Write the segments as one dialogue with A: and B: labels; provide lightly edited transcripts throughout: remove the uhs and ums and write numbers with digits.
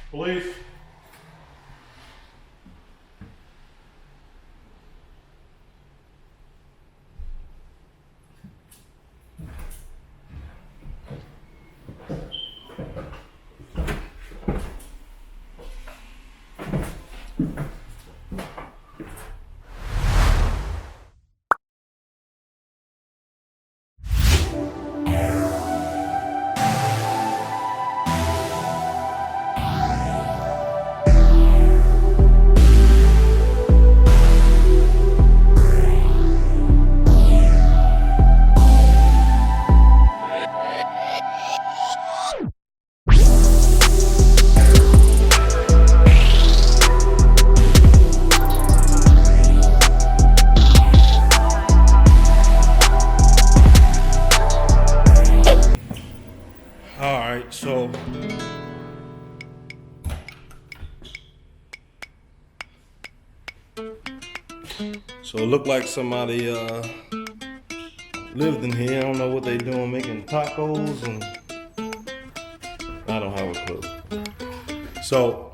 A: Police. All right, so it looked like somebody lived in here. I don't know what they doing, making tacos, and I don't have a clue. So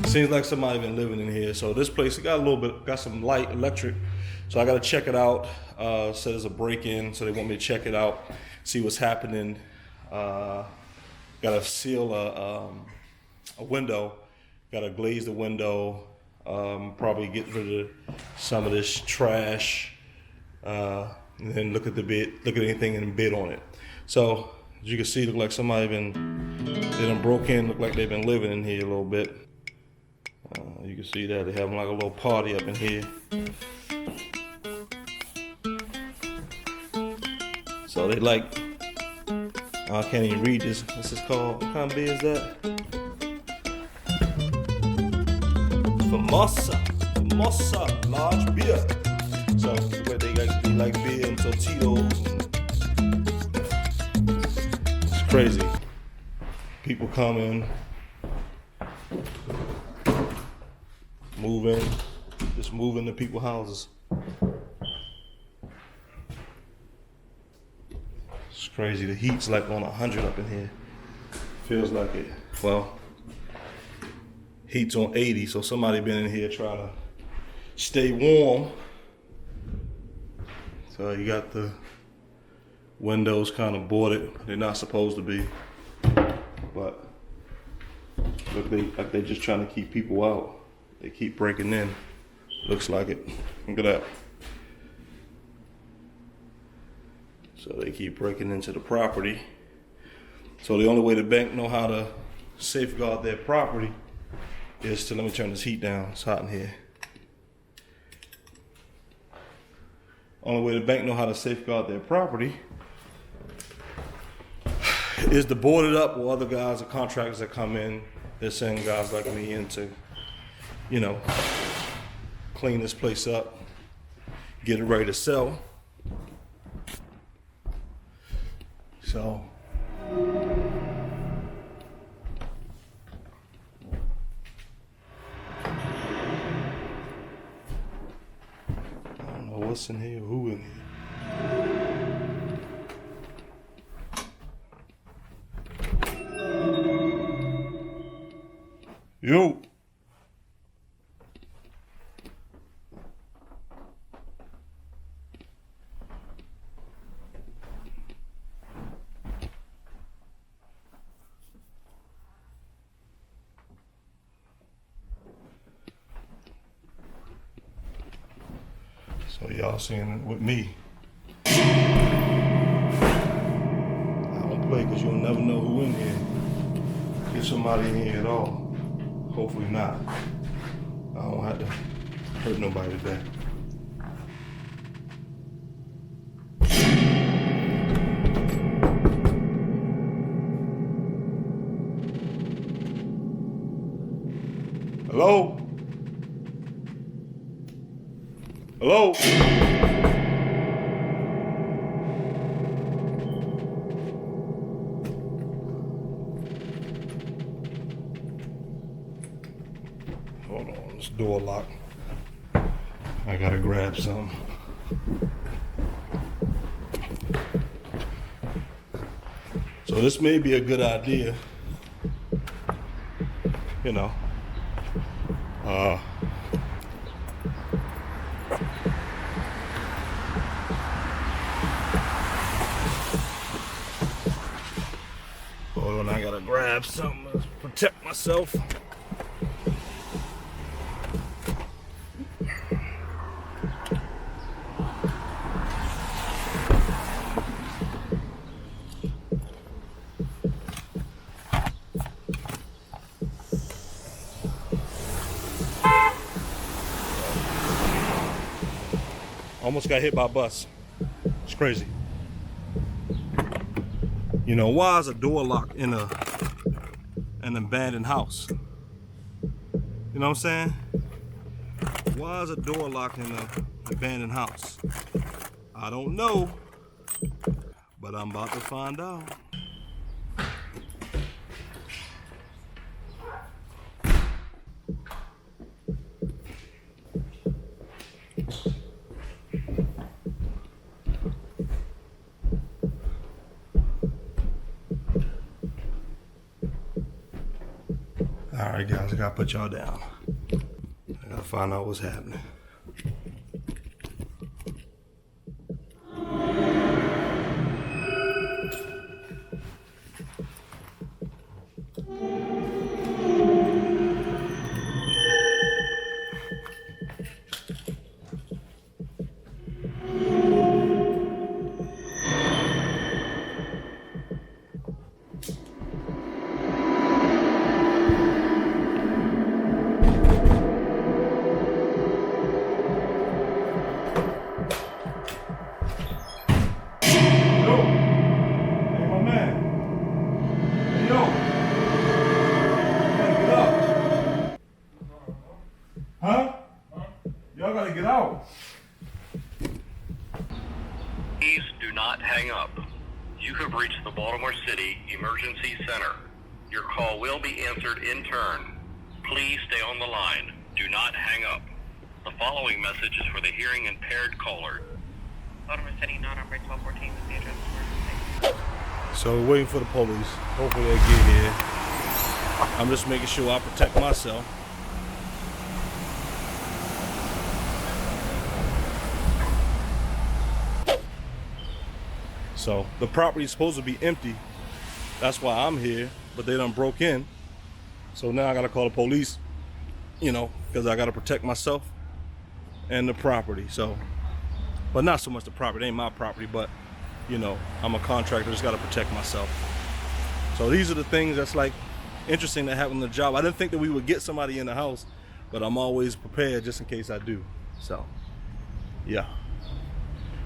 A: seems like somebody been living in here. So this place got some light, electric. So I gotta check it out. Says there's a break-in, so they want me to check it out, see what's happening. Gotta seal a window. Gotta glaze the window. Probably get rid of some of this trash. And then look at the bed, look at anything in the bed on it. So as you can see, look like somebody they done broke in. Look like they've been living in here a little bit. You can see that they're having like a little party up in here. So they like, I can't even read this. What's this called? What kind of beer is that? Formosa large beer. So where they like beer and Totitos. It's crazy. People come in, just move into people's houses. It's crazy. The heat's like on 100 up in here. Feels like it. Well, heat's on 80, so somebody been in here trying to stay warm. So you got the windows kind of boarded. They're not supposed to be, but look, like they're just trying to keep people out. They keep breaking in. Looks like it. Look at that. So they keep breaking into the property. So the only way the bank know how to safeguard their property is to, let me turn this heat down, it's hot in here. Only way the bank know how to safeguard their property is to board it up with other guys or contractors that come in. They're sending guys like me in to, clean this place up, get it ready to sell. So I don't know what's in here, who in here. Yo. So y'all seeing it with me. I don't play because you'll never know who in here. Get somebody in here at all. Hopefully not. I don't have to hurt nobody today. Hello? Hello? Hold on, this door locked. I gotta grab some. So this may be a good idea you know. Hold on, I gotta grab something to protect myself. Almost got hit by a bus. It's crazy. You know, why is a door lock in an abandoned house? You know what I'm saying? Why is a door locked in an abandoned house? I don't know, but I'm about to find out. All right, guys, I gotta put y'all down. I gotta find out what's happening.
B: Please do not hang up. You have reached the Baltimore City Emergency Center. Your call will be answered in turn. Please stay on the line. Do not hang up. The following message is for the hearing impaired caller.
C: Baltimore City, not on 1214 is the address of emergency.
A: So we're waiting for the police. Hopefully they get here. I'm just making sure I protect myself. So the property is supposed to be empty. That's why I'm here, but they done broke in. So now I gotta call the police, you know, because I gotta protect myself and the property. So, but not so much the property, it ain't my property, but you know, I'm a contractor, just gotta protect myself. So these are the things that's like interesting that happen in the job. I didn't think that we would get somebody in the house, but I'm always prepared just in case I do. So, yeah.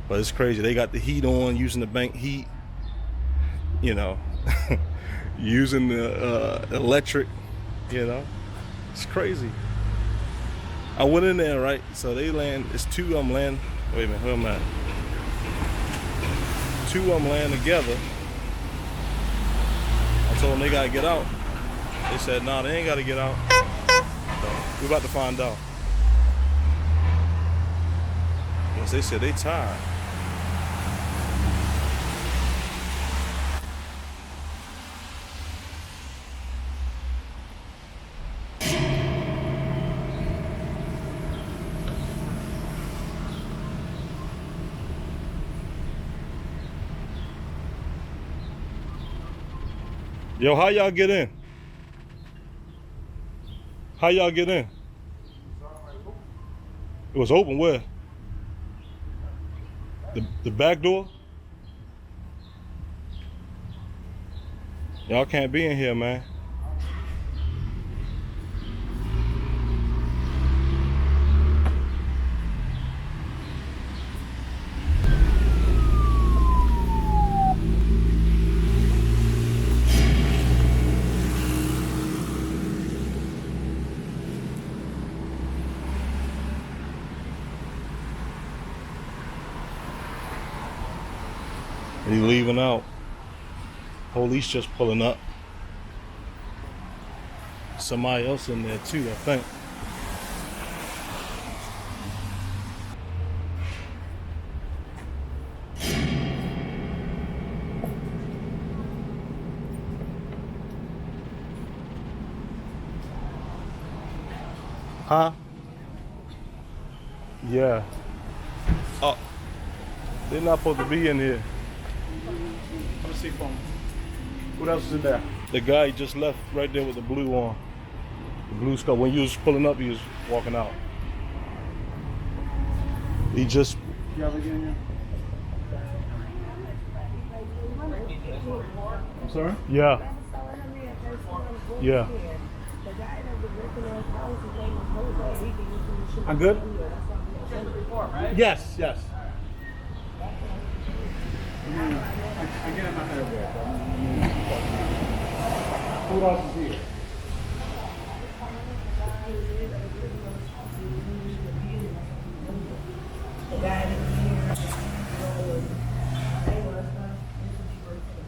A: But it's crazy. They got the heat on, using the bank heat, you know, using the electric, you know. It's crazy. I went in there, right? So they land, it's two of them land. Wait a minute, who am I? Two of them land together. I told them they gotta get out. They said, nah, they ain't gotta get out. So we're about to find out. Because they said they tired. Yo, how y'all get in? How y'all get in? It was open where? The back door? Y'all can't be in here, man. He leaving out. Police just pulling up. Somebody else in there too, I think. Huh? Yeah. Oh, they're not supposed to be in here.
D: Let me see phone. What else is in there?
A: The guy just left right there with the blue on. The blue scarf. When you was pulling up, he was walking out. He just.
D: You have anything in here? I'm sorry?
A: Yeah. Yeah.
D: I'm good? Yes, yes. I get in my head there. Who else is here?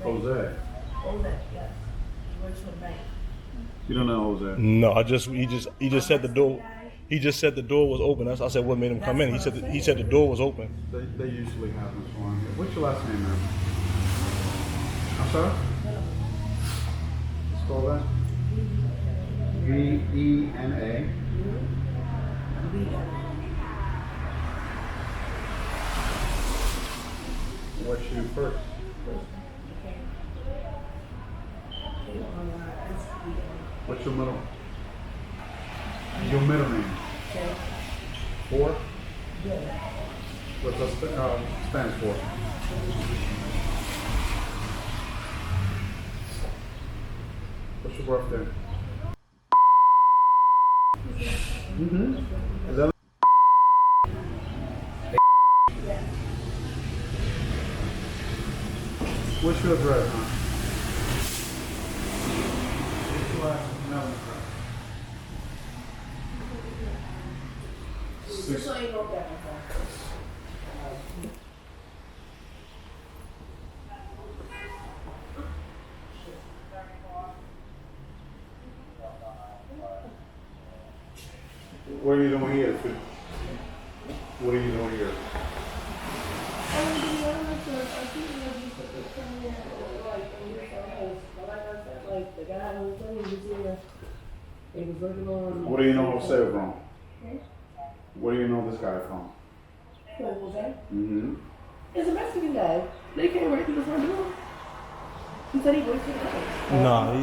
D: Jose. You don't know Jose?
A: No, he just said the door. He just said the door was open. I said, what made him come in? He said the door was open.
D: They usually have this one. What's your last name, man? I'm sorry? Spell that. V-E-N-A. What's your first? What's your middle? Your middle name? Four? What's the Spanish for? What's your birthday? Is that what's your address, huh? No. What are you doing here? What are you doing here? What do you know Jose from? Where do you know this guy from? Mm-hmm.
E: It's a Mexican guy. They came right through the front door. He said he worked for them.
A: Nah,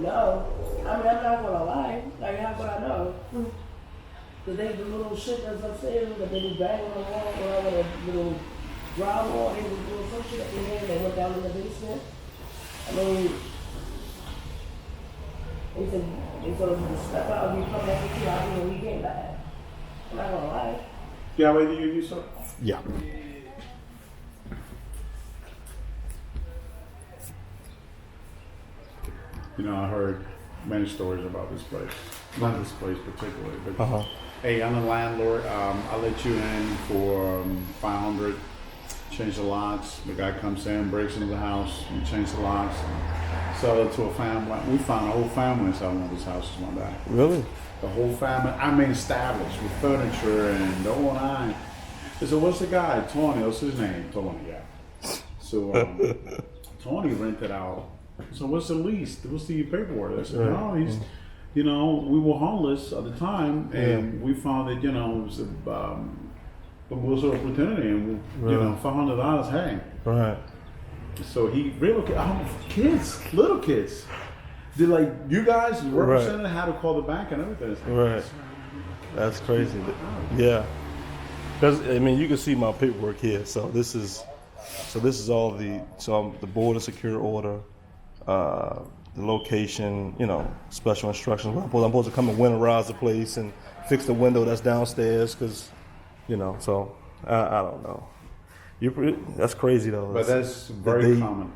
E: No. I mean, I'm not gonna lie. Like, how would I know? The little shit that's upstairs that they do bang on the wall, whatever, the little drywall, they was doing some shit up in there and they went down in the basement. I mean, they told him to step out and you come back to 2 hours and he came back. I'm not gonna lie.
D: Yeah, wait, do you use so?
A: yeah.
D: You know, I heard many stories about this place. Not this place particularly, but hey, I'm the landlord. I let you in for $500. Change the locks. The guy comes in, breaks into the house, and change the locks, and sell it to a family. We found a whole family selling one of these houses one day.
A: Really?
D: The whole family. I mean, established with furniture and the whole nine. I said, "What's the guy? Tony. What's his name? Tony. Yeah." So Tony rented out. So what's the lease? What's the paperwork? I said, no, he's, you know, we were homeless at the time, and we found that, you know, it was a wills of opportunity, and we, you know, $500, hey.
A: Right.
D: So he relocated. Kids, little kids. They're like, you guys represented how to call the bank and everything.
A: Right. That's crazy. Yeah. Because I mean, you can see my paperwork here. So this is all the the board of secure order. The location, you know, special instructions. I'm supposed to come and winterize the place and fix the window that's downstairs because, you know, so I don't know. That's crazy though.
D: But that's very common.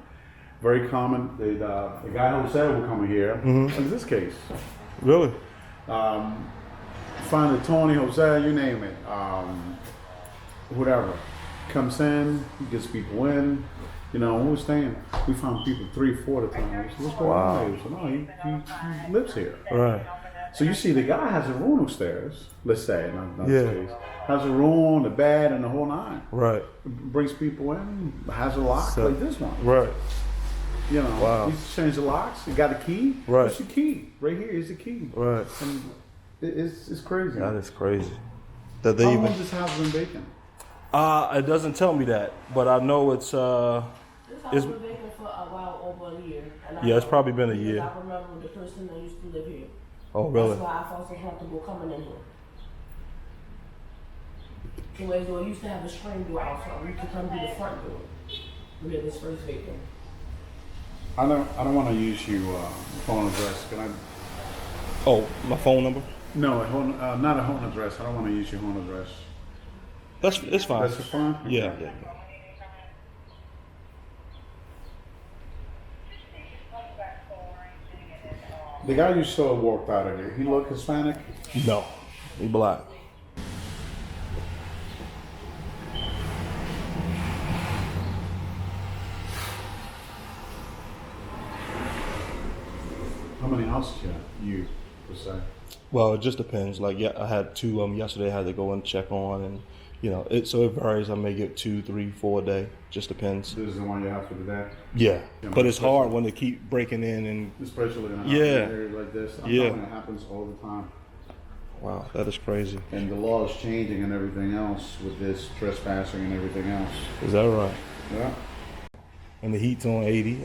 D: Very common. The guy Jose will come here. In this case.
A: Really?
D: Find the Tony, Jose, you name it. Whatever. Comes in, he gets people in. You know, when we were staying, we found people 3, 4 at a time. So what's going on? So no, he lives here.
A: Right.
D: So you see, the guy has a room upstairs. Let's say, not this case, has a room, the bed, and the whole nine.
A: Right.
D: Brings people in, has a lock like this one.
A: Right.
D: You know, he's changed the locks. He got a key.
A: Right.
D: What's your key? Right here is the key.
A: Right.
D: And It's crazy.
A: That is crazy. That they
D: How
A: even.
D: long has this house been vacant?
A: It doesn't tell me that, but I know it's
E: This house
A: It's-
E: been vacant for a while, over a year. And I
A: Yeah, it's
E: know
A: probably been a
E: because
A: year.
E: I remember the person that used to live here.
A: oh really?
E: That's why I felt so comfortable coming in here. So whereas we used to have a screen door out front, we could come through the front door. We had this first vacant.
D: I don't want to use your phone address. Can I?
A: Oh, my phone number?
D: No, not a home address. I don't want to use your home address.
A: It's fine.
D: That's fine.
A: Yeah,
D: Okay.
A: yeah.
D: The guy you saw walked out of here. He look Hispanic.
A: No, he black.
D: How many houses you per se?
A: Well, it just depends. Like, yeah, I had two yesterday. I had to go and check on, and so it varies. I may get 2, 3, 4 a day. Just depends.
D: This is the one you have for today,
A: Yeah,
D: Yeah,
A: but it's
D: especially-
A: hard when they keep breaking in, and
D: especially in an
A: Yeah.
D: area like this. I'm
A: Yeah.
D: telling you, it happens all the time.
A: wow, that is crazy.
D: And the law is changing and everything else with this trespassing and everything else.
A: Is that right?
D: Yeah.
A: And the heat's on 80.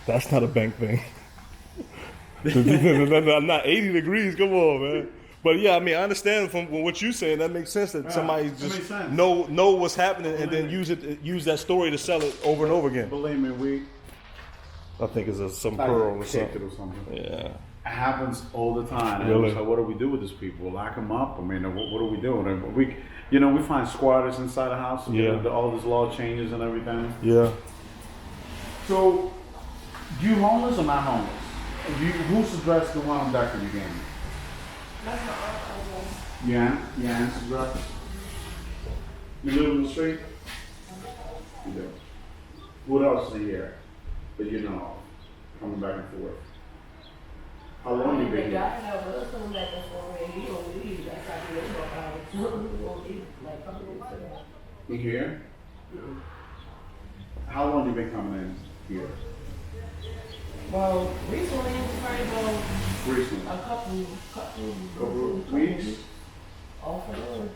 A: That's not a bank thing. Not 80 degrees. Come on, man. But yeah, I mean, I understand from what you're saying. That makes sense that somebody
D: that
A: just
D: makes sense.
A: know what's happening and then use that story to sell it over and over again.
D: Believe me,
A: I think it's some
D: I
A: pearl or
D: kicked
A: something.
D: it or something.
A: Yeah.
D: It happens all the time.
A: Really?
D: So what do we do with these people? Lock them up? I mean, what do we do? And we find squatters inside the house.
A: Yeah.
D: All these law changes and everything.
A: Yeah.
D: So, you homeless or not homeless? Whose address the one on Decker you gave me?
E: That's my address.
D: Yeah, aunt's address. You live in the street? You do. What else is here that you know of? Coming back and forth. How long you been
E: I
D: here?
E: have another coming back and forth, and he don't leave. That's how he live about it. He won't leave, like, a couple weeks ago.
D: You here? How long you been coming in here?
E: Well, recently, it's probably about
D: Recently.
E: a couple
D: Couple of weeks?
E: Off and on.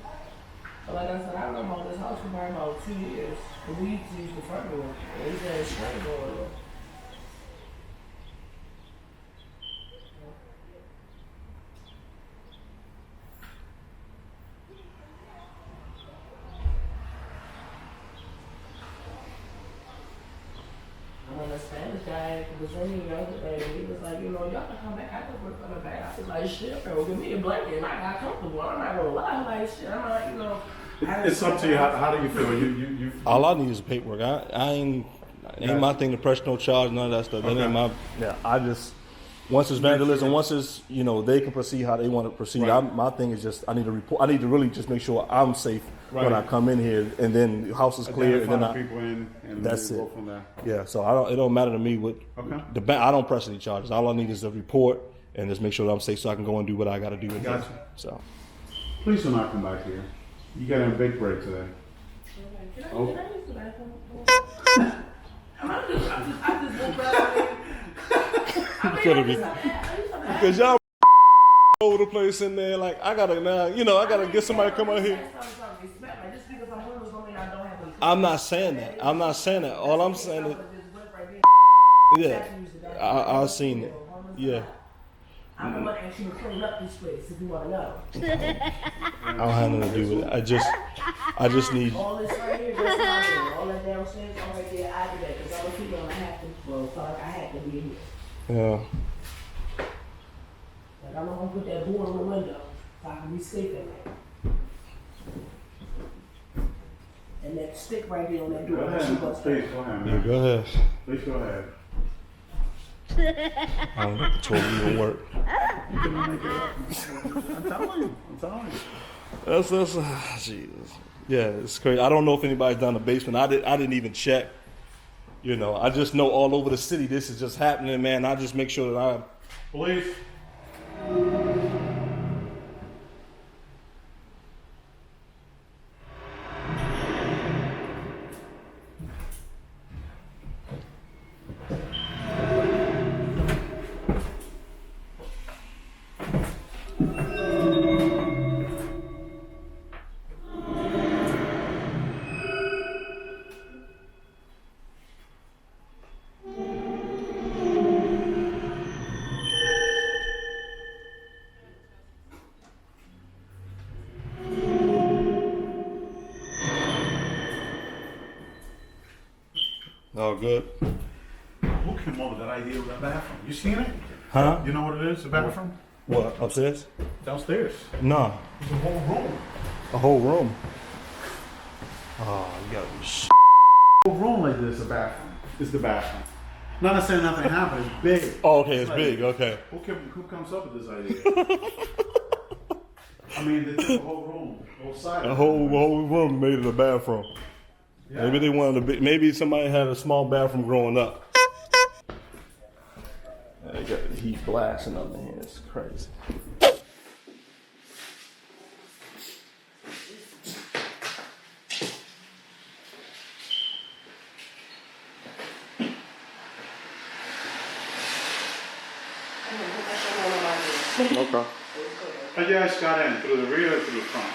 E: But like I said, I remember this house for probably about 2 years. And we used to use the front door. And we used to have a screen door. And when the Spanish guy was in here the other day, he was like, y'all can come back. I can work on the back. I was like, shit, bro, give me a blanket. And I got comfortable. I'm not gonna lie. I'm like, shit, I'm not,
D: It's up to you. How do you feel? You
A: All I need is paperwork. I ain't my thing to press no charge, none of that stuff. That
D: Okay.
A: ain't my. Yeah, I just once it's vandalism, once it's they can proceed how they want to proceed.
D: Right.
A: My thing is just I need to report. I need to really just make sure I'm safe when I
D: Right.
A: come in here, and then the house is clear, and then
D: identify people in, and
A: That's
D: we go
A: it.
D: from there.
A: yeah. So it don't matter to me what
D: Okay.
A: the bank. I don't press any charges. All I need is a report and just make sure that I'm safe so I can go and do what I got to do. With
D: Gotcha.
A: it. So
D: Please do not come back here. You got a big break today.
E: Can I
D: Oh.
E: use the bathroom? I just woke up.
A: Could have been. Because y'all over the place in there, like I gotta now, I gotta get somebody to come out here.
E: Just because I'm homeless don't mean I don't have any.
A: I'm not saying that. I'm not saying that. All I'm saying is, yeah, I've seen it. Yeah,
E: I'm the one that actually clean up this place, if you want to know.
A: I don't have nothing to do with it. I just need.
E: All this right here, that's not here. All that downstairs, all right there, I did that. Because I'm a female and I have to, well, felt like I had to be in here.
A: Yeah,
E: Like, I'm not going to put that board on the window so I can be safe in there. And that stick right there on that door.
D: Go
E: that she
D: ahead.
E: busts
D: Please
E: out.
D: go ahead,
A: yeah.
D: man.
A: Go ahead.
D: Please go ahead.
A: I don't know if the toilet even work.
D: I'm telling you.
A: That's Jesus. Yeah, it's crazy. I don't know if anybody's down the basement. I didn't even check. I just know all over the city this is just happening, man. I just make sure that I.
D: Police.
A: good.
D: Who came up with that idea of that bathroom? You seen it?
A: Huh?
D: You know what it is, the bathroom?
A: What, upstairs?
D: Downstairs.
A: No.
D: It's a whole room.
A: A whole room. Oh, you gotta be
D: A whole room like this, a bathroom. It's the bathroom. Not necessarily nothing happened, it's big.
A: Oh, okay, it's
D: like,
A: big, okay.
D: Who comes up with this idea? I mean, they took a whole room, whole side.
A: A whole room made it a bathroom.
D: Yeah.
A: Maybe they wanted to maybe somebody had a small bathroom growing up. They got the heat blasting up in here, it's crazy. Okay.
D: How you guys got in? Through the rear or through the front?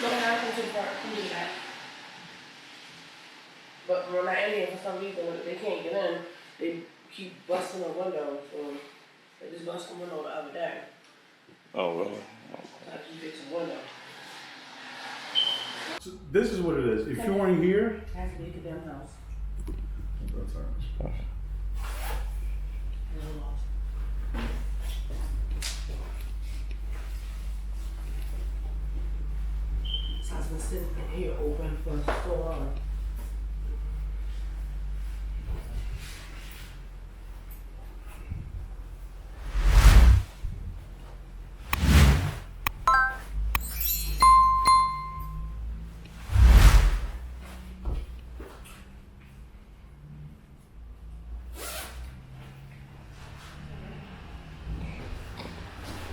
E: No, I come to the front, can do that. But when I in here, for some reason, when they can't get in, they keep busting the window, so they just busted the window the other day.
A: Oh, really?
E: So I keep fixing the window.
D: So this is what it is. If you weren't here,
E: I have to leave the damn house.
D: that's all right.
E: I'm lost. So I've been sitting in here open for so long.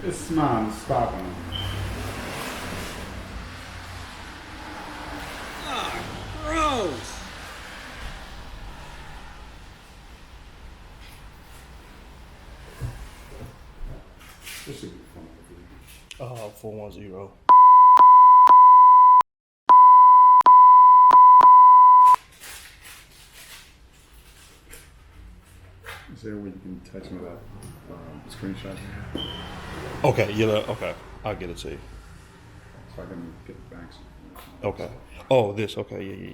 D: It's not stopping.
F: Gross!
D: This should be fun.
A: 410.
D: Is there a way you can text me that screenshot here?
A: Okay, okay. I'll get it to you.
D: So I can get the banks.
A: Okay. Oh, this, okay, yeah.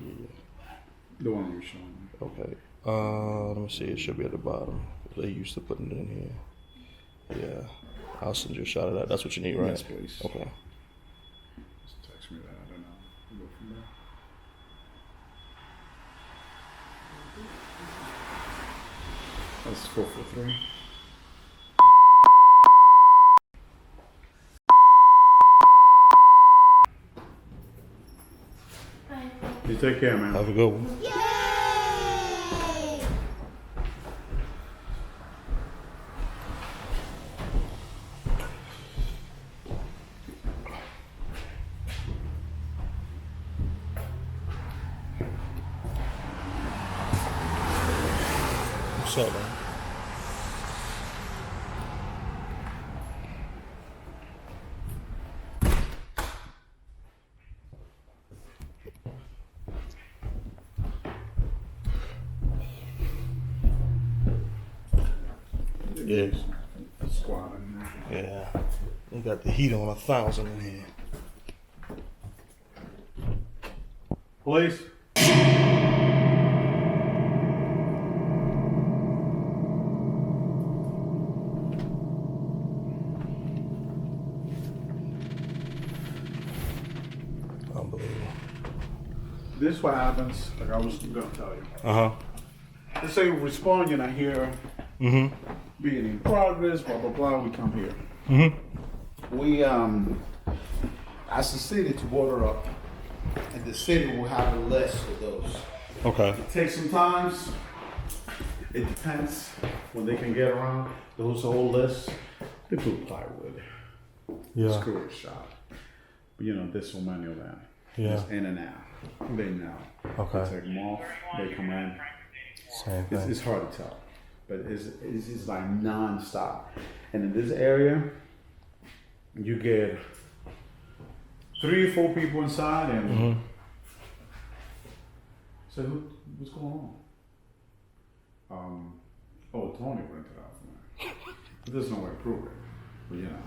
D: The one you're showing me.
A: Okay. Let me see, it should be at the bottom. They used to putting it in here. Yeah. I'll send you a shot of that. That's what you need, right?
D: Yes, please.
A: Okay.
D: Just text me that. I don't know. We'll go from there. That's 443. You take care, man.
A: Have a good one. What's up, man? Yeah.
D: Squad in there.
A: Yeah. They got the heat on 1,000 in here.
D: Police.
A: Unbelievable.
D: This is what happens, like I was gonna tell you.
A: Uh-huh.
D: Let's say you respond, you're not here,
A: Mm-hmm.
D: being in progress, blah, blah, blah, we come here.
A: Mm-hmm.
D: We, ask the city to order up, and the city will have a list of those.
A: Okay.
D: It takes some time. It depends when they can get around. Those whole lists, they put plywood.
A: Yeah.
D: Screw it shot. But you know, this will manual that.
A: Yeah.
D: It's in and out. They know.
A: Okay.
D: Take them off. They come in.
A: Same thing.
D: It's hard to tell, but it's like non-stop. And in this area, you get 3 or 4 people inside, and
A: Mm-hmm.
D: so what's going on? Oh, Tony rented out for me. But there's no way to prove it. But you know.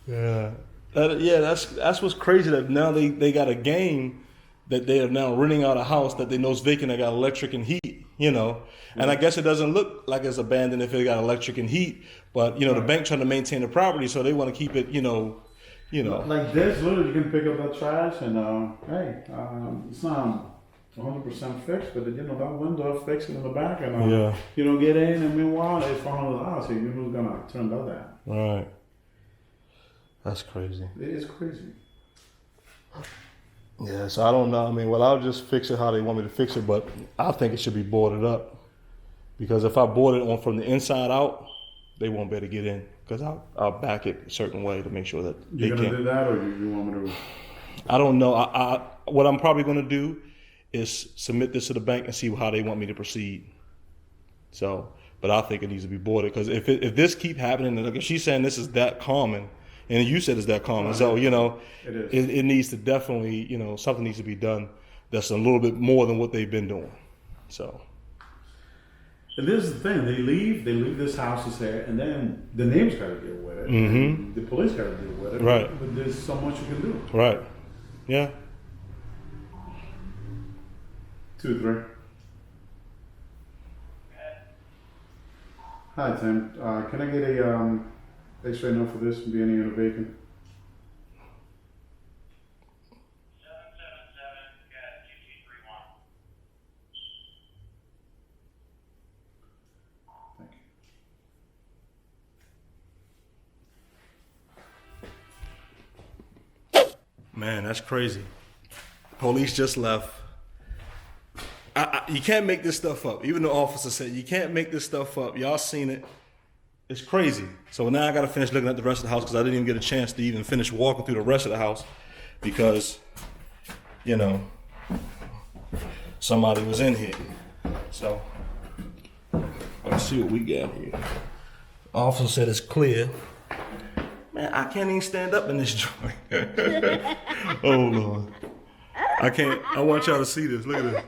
A: Yeah. That's what's crazy, that now they got a game that they are now renting out a house that they know is vacant that got electric and heat, you know. And I guess it doesn't look like it's abandoned if it got electric and heat, but, you know, the bank trying to maintain the property, so they want to keep it, you know.
D: Like this, literally, you can pick up that trash and, it's not 100% fixed, but, you know, that window fixed in the back and, you know, get in and meanwhile, it's $400, so you know who's going to turn that down.
A: Right. That's crazy.
D: It is crazy.
A: Yeah, so I don't know. I mean, well, I'll just fix it how they want me to fix it, but I think it should be boarded up. Because if I board it on from the inside out, they won't be able to get in. Because I'll back it a certain way to make sure that
D: You're
A: they
D: going
A: can't.
D: to do that, or you want me to?
A: I don't know. What I'm probably going to do is submit this to the bank and see how they want me to proceed. So, but I think it needs to be boarded. Because if this keep happening, and if she's saying this is that common, and you said it's that common, so, you know,
D: it is.
A: It needs to definitely, you know, something needs to be done that's a little bit more than what they've been doing. So.
D: And this is the thing: they leave this house is there, and then the neighbors got to deal with it.
A: Mm-hmm.
D: The police got to deal with it.
A: Right.
D: But there's so much you can do.
A: Right. Yeah.
D: 2 or 3. Hi Tim. Can I get a X-ray note for this and be any unit vacant?
B: 777-2231.
D: Thank you.
A: Man, that's crazy. Police just left. You can't make this stuff up. Even the officer said, you can't make this stuff up. Y'all seen it. It's crazy. So now I got to finish looking at the rest of the house because I didn't even get a chance to even finish walking through the rest of the house because, you know, somebody was in here. So let's see what we got here. Officer said it's clear. Man, I can't even stand up in this joint. Oh, Lord. I can't. I want y'all to see this. Look at this.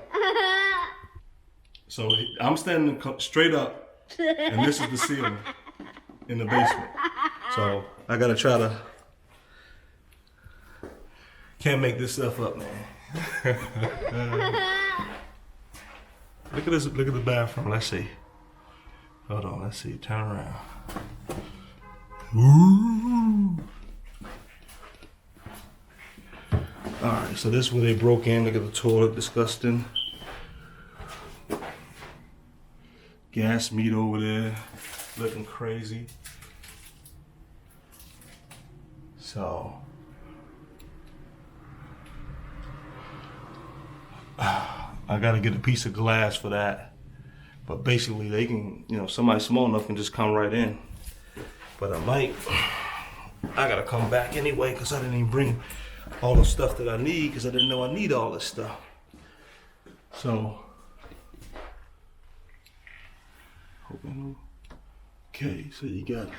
A: So I'm standing straight up, and this is the ceiling in the basement. So I gotta try to. Can't make this stuff up, man. Look at this. Look at the bathroom. Let's see. Hold on. Let's see. Turn around. Ooh. All right. So this is where they broke in. Look at the toilet. Disgusting. Gas meter over there, looking crazy. So, I gotta get a piece of glass for that. But basically they can, you know, somebody small enough can just come right in. But I gotta come back anyway because I didn't even bring all the stuff that I need because I didn't know I need all this stuff. So, okay, so you got it.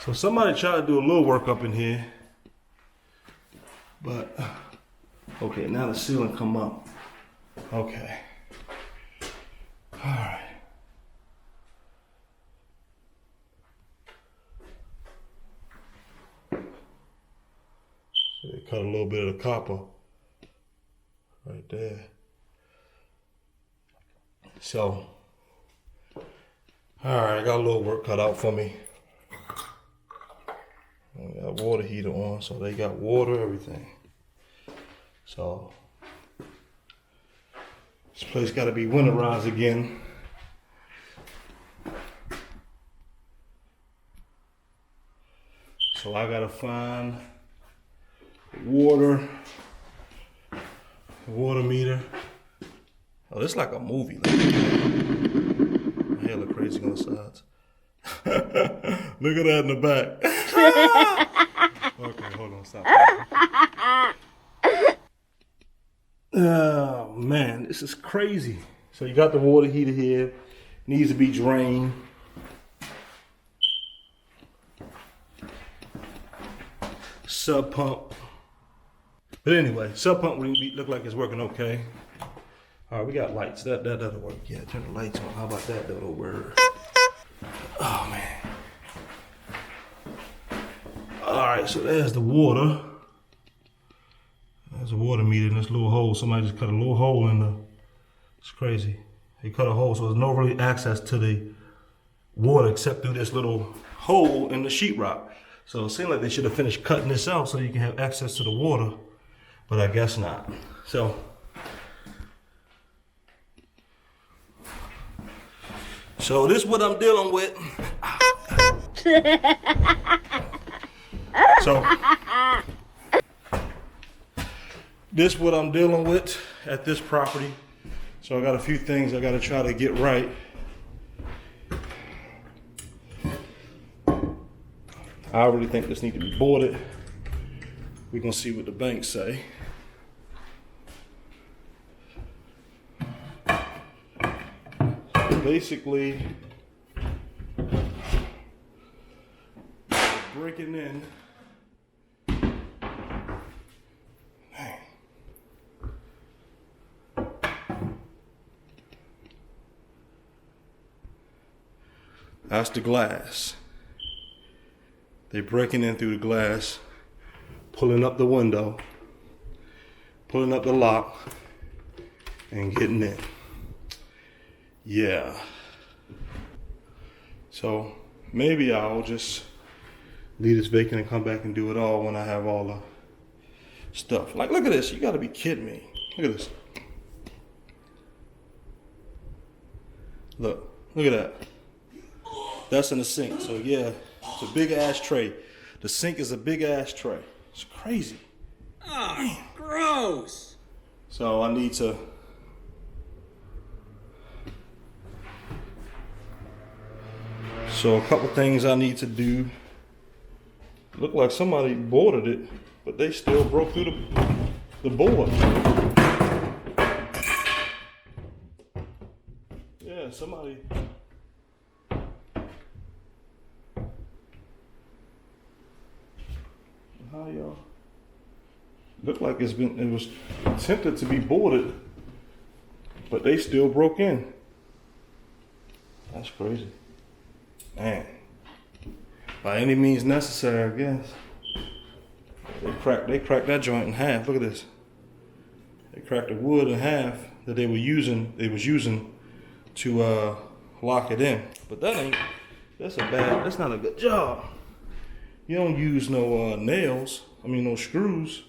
A: So somebody tried to do a little work up in here, but okay, now the ceiling come up. Okay, all right. So they cut a little bit of the copper right there. So. All right, I got a little work cut out for me. I got water heater on, so they got water, everything. So this place got to be winterized again. So I got to find water meter. Oh, this is like a movie. My hair look crazy on the sides. Look at that in the back. Okay, hold on, stop. Oh man, this is crazy. So you got the water heater here, needs to be drained. Sub pump. But anyway, sub pump look like it's working okay. All right, we got lights. That'll work. Yeah, turn the lights on. How about that? That'll work. Oh man. All right, so there's the water. There's a water meter in this little hole. Somebody just cut a little hole in the, it's crazy. They cut a hole, so there's no really access to the water except through this little hole in the sheetrock. So it seemed like they should have finished cutting this out so you can have access to the water, but I guess not. So this is what I'm dealing with. So this is what I'm dealing with at this property. So I got a few things I got to try to get right. I really think this needs to be boarded. We're gonna see what the banks say. Basically, breaking in. Dang. That's the glass. They're breaking in through the glass, pulling up the window, pulling up the lock, and getting in. Yeah. So maybe I'll just leave this vacant and come back and do it all when I have all the stuff. Like, look at this. You gotta be kidding me. Look at this. Look at that. That's in the sink. So yeah, it's a big ass tray. The sink is a big ass tray. It's crazy.
F: Oh, gross.
A: So I need to a couple things I need to do. Look like somebody boarded it, but they still broke through the board. Yeah, somebody. How y'all? Look like it was attempted to be boarded, but they still broke in. That's crazy. Man. By any means necessary, I guess. They cracked that joint in half. Look at this. They cracked the wood in half that they was using to lock it in. But that's not a good job. You don't use no no screws.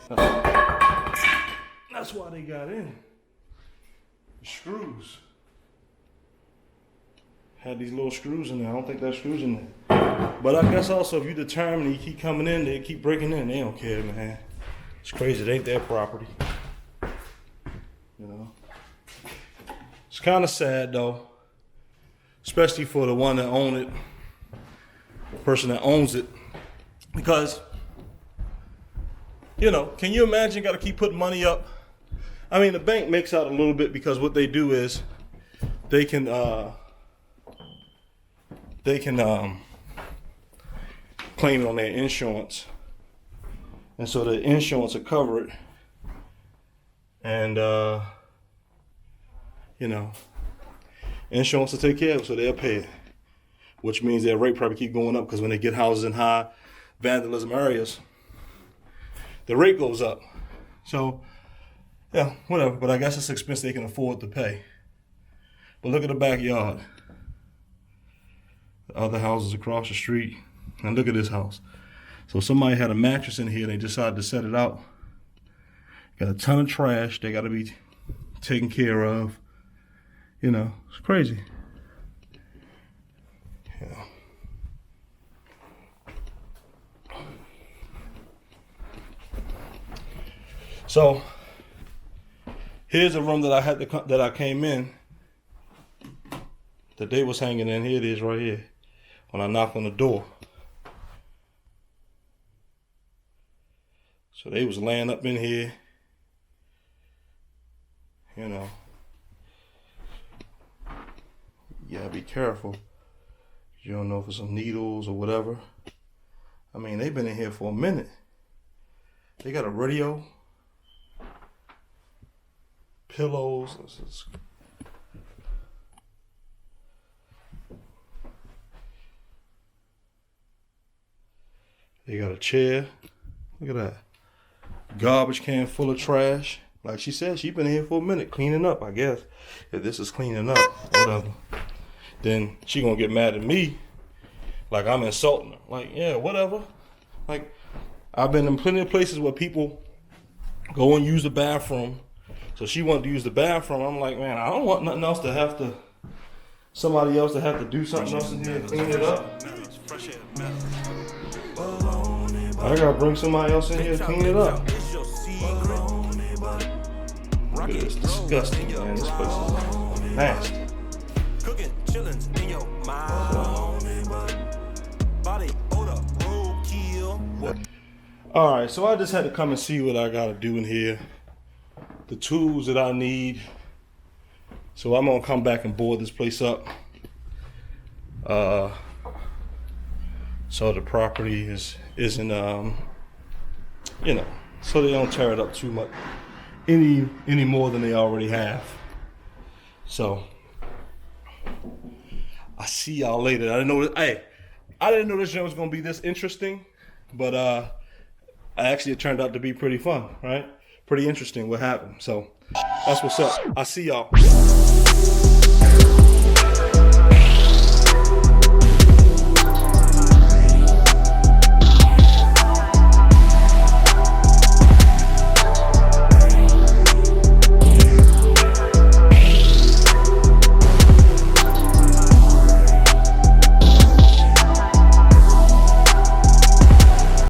A: That's why they got in. The screws. Had these little screws in there. I don't think there's screws in there. But I guess also if you determine you keep coming in, they keep breaking in. They don't care, man. It's crazy. It ain't their property. You know. It's kind of sad though, especially for the one that owned it, the person that owns it, because can you imagine? You got to keep putting money up. I mean, the bank makes out a little bit because what they do is they can claim it on their insurance, and so the insurance will cover it, and insurance will take care of it, so they'll pay it, which means their rate probably keep going up because when they get houses in high vandalism areas, the rate goes up. So yeah, whatever, but I guess it's an expense they can afford to pay. But look at the backyard. The other houses across the street. And look at this house. So somebody had a mattress in here and they decided to set it out. Got a ton of trash they got to be taken care of. It's crazy. Yeah. So here's a room that I came in. The day was hanging in. Here it is right here. When I knocked on the door. So they was laying up in here. Yeah, be careful. You don't know if it's some needles or whatever. I mean, they've been in here for a minute. They got a radio, pillows. They got a chair. Look at that. Garbage can full of trash. Like she said, she been here for a minute cleaning up, I guess. If this is cleaning up, whatever. Then she gonna get mad at me like I'm insulting her. Like, yeah, whatever. Like, I've been in plenty of places where people go and use the bathroom. So she wanted to use the bathroom. I'm like, man, I don't want nothing else to have to, somebody else to have to do something else in here and clean it up. I gotta bring somebody else in here to clean it up. It's disgusting, man. This place is nasty. Alright, so I just had to come and see what I gotta do in here. The tools that I need. So I'm gonna come back and board this place up. So the property isn't you know, so they don't tear it up too much any more than they already have. So I see y'all later. I didn't know this show was gonna be this interesting, but actually it turned out to be pretty fun, right? Pretty interesting what happened. So that's what's up. I see y'all.